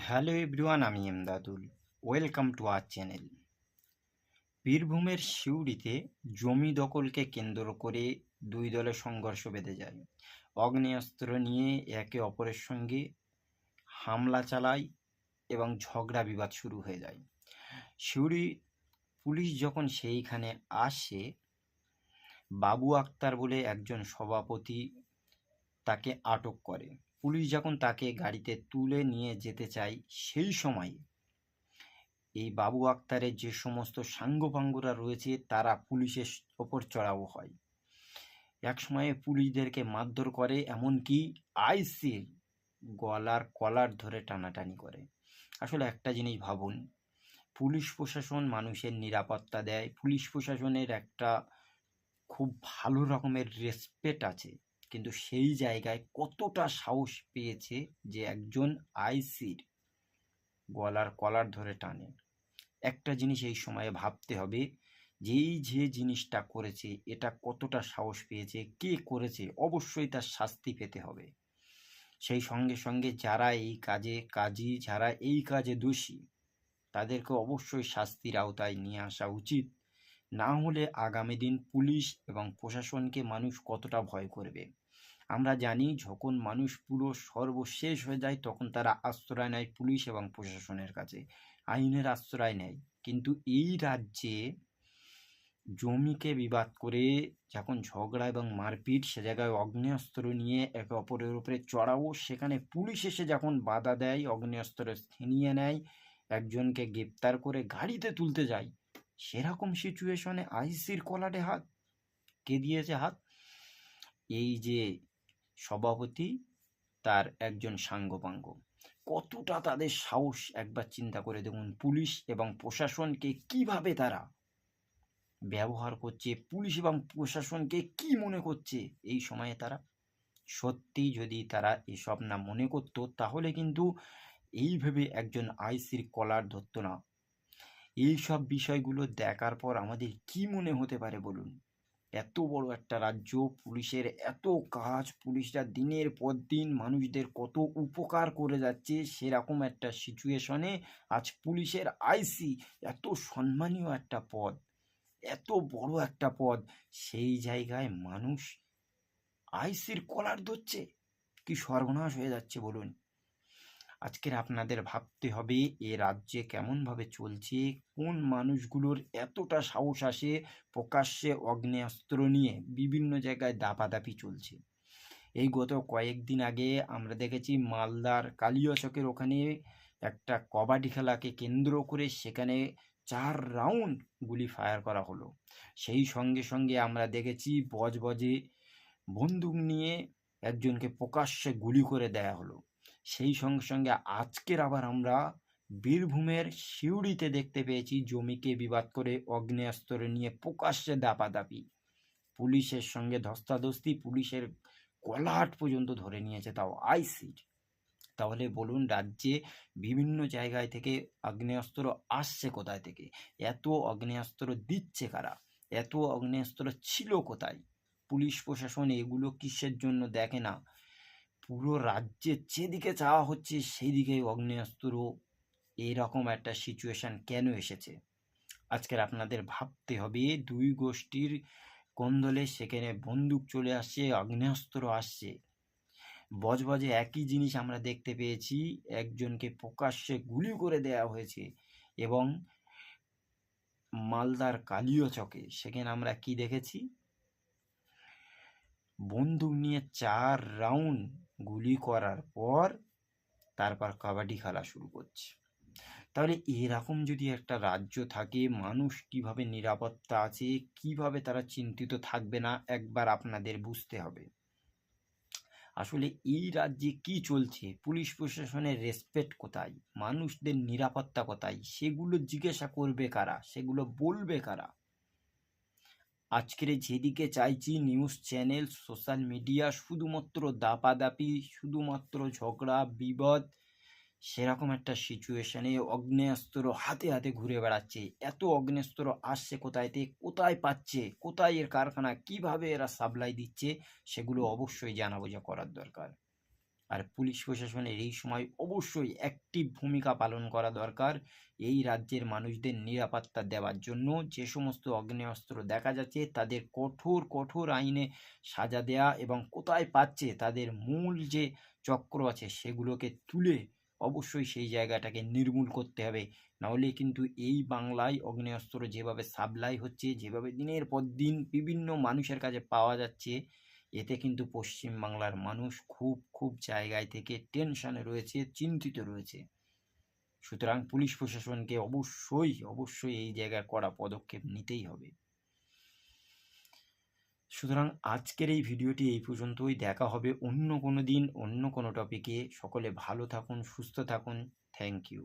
Hello everyone, আমি Emdadul. Welcome to our channel. বীরভূমের সিউড়িতে জমি দখলকে কেন্দ্র করে দুই দলে সংঘর্ষ বেঁধে যায়। আগ্নেয়াস্ত্র নিয়ে একে অপরের সঙ্গে হামলা চালায় এবং ঝগড়া বিবাদ শুরু হয়ে যায়। সিউড়ি পুলিশ যখন সেইখানে আসে, বাবু আক্তার বলে একজন সভাপতি তাকে আটক করে। পুলিশ যখন তাকে গাড়িতে তুলে নিয়ে যেতে চায়, সেই সময় এই বাবু আক্তারের যে সমস্ত সাঙ্গপাঙ্গরা রয়েছে তারা পুলিশের ওপর চড়াও হয়। এক সময়ে পুলিশদেরকে মারধর করে, এমনকি আইসির গলার কলার ধরে টানাটানি করে। আসলে একটা জিনিস ভাবুন, পুলিশ প্রশাসন মানুষের নিরাপত্তা দেয়, পুলিশ প্রশাসনের একটা খুব ভালো রকমের রেসপেক্ট আছে, কিন্তু সেই জায়গায় কতটা সাহস পেয়েছে যে একজন আইসির গলার কলার ধরে টানে। একটা জিনিস এই সময়ে ভাবতে হবে, যেই যে জিনিসটা করেছে এটা কতটা সাহস পেয়েছে, কে করেছে, অবশ্যই তার শাস্তি পেতে হবে। সেই সঙ্গে সঙ্গে যারা এই কাজে দোষী তাদেরকে অবশ্যই শাস্তির আওতায় নিয়ে আসা উচিত। না হলে আগামী দিন পুলিশ এবং প্রশাসনকে মানুষ কতটা ভয় করবে। আমরা জানি, যখন মানুষ পুরো সর্বশেষ হয়ে যায় তখন তারা আশ্রয় নেয় পুলিশ এবং প্রশাসনের কাছে, আইনের আশ্রয় নেয়। কিন্তু এই রাজ্যে জমিকে বিবাদ করে যখন ঝগড়া এবং মারপিট, সে জায়গায় আগ্নেয়াস্ত্র নিয়ে একে অপরের উপরে চড়াও, সেখানে পুলিশ এসে যখন বাধা দেয়, আগ্নেয়াস্ত্র ছিনিয়ে নেয়, একজনকে গ্রেপ্তার করে গাড়িতে তুলতে যায়, সেরকম সিচুয়েশনে আইসির কলারে হাত কে দিয়েছে? হাত এই যে সভাপতি, তার একজন সাঙ্গপাঙ্গ। কতটা তাদের সাহস একবার চিন্তা করে দেখুন। পুলিশ এবং প্রশাসনকে কিভাবে তারা ব্যবহার করছে, পুলিশ এবং প্রশাসনকে কি মনে করছে এই সময়ে তারা। সত্যি যদি তারা এসব না মনে করতো তাহলে কিন্তু এইভাবে একজন আইসির কলার ধরতো না। এই সব বিষয়গুলো দেখার পর আমাদের কি মনে হতে পারে বলুন? এত বড় একটা রাজ্য, পুলিশের এত কাজ, পুলিশরা দিনের পর দিন মানুষদের কত উপকার করে যাচ্ছে, সেরকম একটা সিচুয়েশনে আজ পুলিশের আইসি, এত সম্মানীয় একটা পদ, এত বড় একটা পদ, সেই জায়গায় মানুষ আইসির কলার ধরছে। কি সর্বনাশ হয়ে যাচ্ছে বলুন। আজকের আপনাদের ভাবতে হবে এ রাজ্যে কেমনভাবে চলছে, কোন মানুষগুলোর এতটা সাহস আসে প্রকাশ্যে আগ্নেয়াস্ত্র নিয়ে বিভিন্ন জায়গায় দাপাদাপি চলছে। এই গত কয়েকদিন আগে আমরা দেখেছি মালদার কালিয়াচকের ওখানে একটা কবাডি খেলাকে কেন্দ্র করে সেখানে 4 রাউন্ড গুলি ফায়ার করা হলো। সেই সঙ্গে সঙ্গে আমরা দেখেছি বজবজে বন্দুক নিয়ে একজনকে প্রকাশ্যে গুলি করে দেয়া হলো। সেই সঙ্গে সঙ্গে আজকের আবার আমরা বীরভূমের সিউড়িতে দেখতে পেয়েছি জমিকে বিবাদ করে আগ্নেয়াস্ত্র নিয়ে প্রকাশ্যে দাপাদাপি, পুলিশের সঙ্গে ধস্তাধস্তি, পুলিশের কলাহাট পর্যন্ত ধরে নিয়েছে, তাও আইসির। তাহলে বলুন, রাজ্যে বিভিন্ন জায়গায় থেকে আগ্নেয়াস্ত্র আসছে কোথায় থেকে? এত আগ্নেয়াস্ত্র দিচ্ছে কারা? এত আগ্নেয়াস্ত্র ছিল কোথায়? পুলিশ প্রশাসন এগুলো কিসের জন্য দেখে না? পুরো রাজ্যে যেদিকে চাওয়া হচ্ছে সেই দিকে আগ্নেয়াস্ত্র, এইরকম একটা সিচুয়েশন কেন এসেছে? আজকের আপনাদের ভাবতে হবে, দুই গোষ্ঠীর কোন্দলে সেখানে বন্দুক চলে আসছে, আগ্নেয়াস্ত্র আসছে। বজবজে একই জিনিস আমরা দেখতে পেয়েছি, একজনকে প্রকাশ্যে গুলি করে দেয়া হয়েছে। এবং মালদার কালিয়াচকে সেখানে আমরা কি দেখেছি? বন্দুক নিয়ে 4 রাউন্ড গুলি করার পর তারপর কাবাডি খেলা শুরু করছে। তাহলে এরকম যদি একটা রাজ্য থাকে, মানুষ কিভাবে নিরাপত্তা আছে, কিভাবে তারা চিন্তিত থাকবে না, একবার আপনাদের বুঝতে হবে। আসলে এই রাজ্যে কি চলছে, পুলিশ প্রশাসনের রেসপেক্ট কোথায়, মানুষদের নিরাপত্তা কোথায়, সেগুলো জিজ্ঞাসা করবে কারা, সেগুলো বলবে কারা? আজকের যেদিকে চাইছি নিউজ চ্যানেল, সোশ্যাল মিডিয়া, শুধুমাত্র দাপাদাপি, শুধুমাত্র ঝগড়া বিবাদ, সেরকম একটা সিচুয়েশনে আগ্নেয়াস্ত্র হাতে হাতে ঘুরে বেড়াচ্ছে। এত আগ্নেয়াস্ত্র আসছে কোথায় থেকে, কোথায় পাচ্ছে, কোথায় এর কারখানা, কিভাবে এরা সাপ্লাই দিচ্ছে, সেগুলো অবশ্যই জানাবোঝা করার দরকার। আর পুলিশ প্রশাসনের এই সময় অবশ্যই অ্যাক্টিভ ভূমিকা পালন করা দরকার এই রাজ্যের মানুষদের নিরাপত্তা দেওয়ার জন্য। যে সমস্ত আগ্নেয়াস্ত্র দেখা যাচ্ছে তাদের কঠোর কঠোর আইনে সাজা দেয়া এবং কোথায় পাচ্ছে তাদের মূল যে চক্র আছে সেগুলোকে তুলে অবশ্যই সেই জায়গাটাকে নির্মূল করতে হবে। নাহলে কিন্তু এই বাংলায় আগ্নেয়াস্ত্র যেভাবে সাপ্লাই হচ্ছে, যেভাবে দিনের পর দিন বিভিন্ন মানুষের কাছে পাওয়া যাচ্ছে, এতে কিন্তু পশ্চিমবাংলার মানুষ খুব খুব জায়গায় থেকে টেনশনে রয়েছে, চিন্তিত রয়েছে। সুতরাং পুলিশ প্রশাসনকে অবশ্যই অবশ্যই এই জায়গায় কড়া পদক্ষেপ নিতেই হবে। সুতরাং আজকের এই ভিডিওটি এই পর্যন্তই। দেখা হবে অন্য কোনো দিন অন্য কোনো টপিকে। সকলে ভালো থাকুন, সুস্থ থাকুন। Thank you.